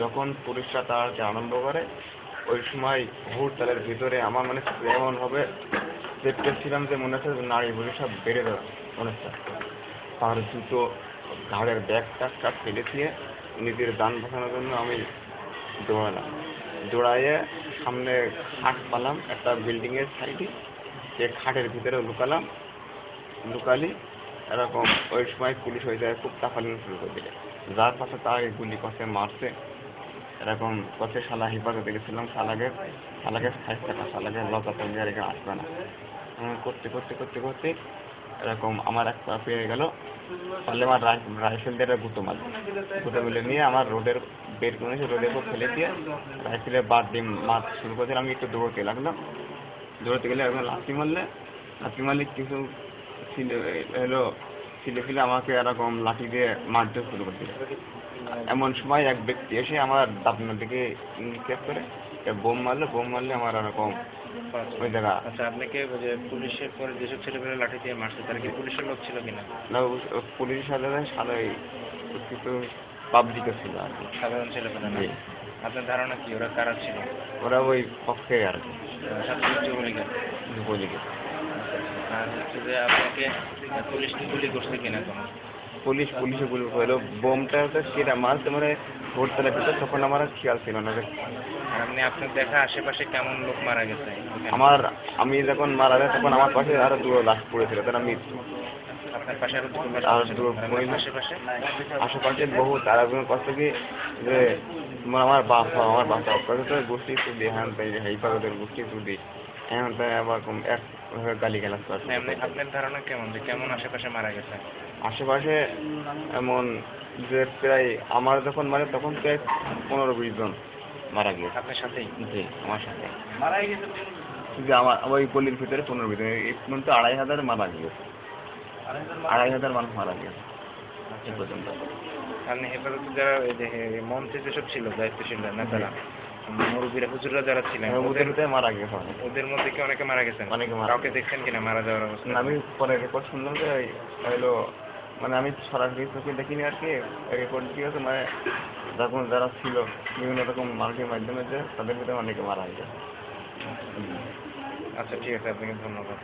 যখন পুলিশরা তাড়াতে আরম্ভ করে ওই সময় হুড়তালের ভিতরে আমার মনে হচ্ছে এমন হবে দেখতেছিলাম যে মনে হচ্ছে নারী পুলিশ সব বেড়ে যাচ্ছে মনে হচ্ছে। তার জুতো ঘাড়ের ব্যাগ টাকটা ফেলে দিয়ে নিজের যান বাঁচানোর জন্য আমি দৌড়ালাম। দৌড়াইয়ে সামনে খাট পালাম একটা বিল্ডিংয়ের সাইডে, সে খাটের ভিতরে লুকালি এরকম। ওই সময় পুলিশ হয়ে যায় খুব তাফালিং শুরু করে দিলে, যার পাশে তার গুলি কষে মারছে এরকম কষে শালা হেফাজতে গেছিলাম, শালাকে খাইছে টাকা, শালাকে লজ্জা তো আর এখানে আসবে না করতে করতে করতে করতে এরকম আমার এক পা পেয়ে গেল। পারলে আমার রাইফেল দিয়ে গুঁতো মেলে নিয়ে আমার রোডের বের করে রোডের উপর ফেলে দিয়ে রাইফেলের বাদ দিয়ে মার শুরু করে দিলাম। আমি একটু দৌড়তে লাগলাম, দৌড়তে গেলে এখন লাথি মারলে কিছু ছিলে আমাকে এরকম লাঠি দিয়ে মারতে শুরু করে দিল। এমন সময় এক ব্যক্তি এসে আমার দাপনের দিকে নিক্ষেপ করে বোম মারলে আমার এরকম ওই জায়গা। আচ্ছা, আপনাকে যে পুলিশের পরে যেসব ছেলেপেলে লাঠি দিয়ে মারছে তারা কি পুলিশের লোক ছিল কিনা? না, পুলিশের সাথে সাথে কিছু পাবলিকও ছিল আর কি, সাধারণ ছেলেপেলে না? আপনার ধারণা কি ওরা কারা ছিল? ওরা ওই পক্ষে আর কি, যুবলীগের। আর হচ্ছে যে আপনাকে পুলিশ কি গুলি করছে কিনা কোনো? পুলিশে গুলি করলো। বোমটা হচ্ছে সেটা মারতে মানে ভোরতলা ভিতরে, তখন আমার আর খেয়াল ছিল না। আর আপনার দেখা আশেপাশে কেমন লোক মারা গেছে? আমি যখন মারা যায় তখন আমার পাশে আরো দুটো লাশ পড়েছিল, তারা মৃত্যু। আপনার পাশে আরো আশেপাশে বহু তারা কষ্ট কি যে আমার বাসা গোষ্ঠী তুলি হ্যান তাই হেফাজতের গোষ্ঠী তুলি এমন তাই আবার এক গালি গালাজ করছে। আপনার ধারণা কেমন যে কেমন আশেপাশে মারা গেছে? আশেপাশে এমন যে প্রায় আমার যখন মারে তখন প্রায় 15-20 জন মারা গিয়েছে। আপনার সাথেই? জি, আমার সাথে মারা গেছে। যে আমার ওই গলির ভিতরে 15 জন, এই পর্যন্ত 2500 মারা গিয়েছে। 2500 মানুষ মারা গিয়েছে এই পর্যন্ত। আপনি হেফাজতে যারা মঞ্চে যেসব ছিল দায়িত্বশীল নেতারা, মুরব্বীরা হুজুররা যারা ছিলেন ওদের মারা গেছে। ওদের মধ্যে কি অনেকে মারা গেছেন? কাউকে দেখছেন কিনা মারা যাওয়ার অবস্থা? আমি পরে রেকর্ড শুনলাম যে হইলো, মানে আমি সরাসরি চোখে দেখিনি আর কি, রেকর্ড দিয়েছে মানে যখন যারা ছিল বিভিন্ন রকম মানুষের মাধ্যমে যে তাদের ভিতরে অনেকে মারা গেছে। আচ্ছা, ঠিক আছে, আপনাকে ধন্যবাদ।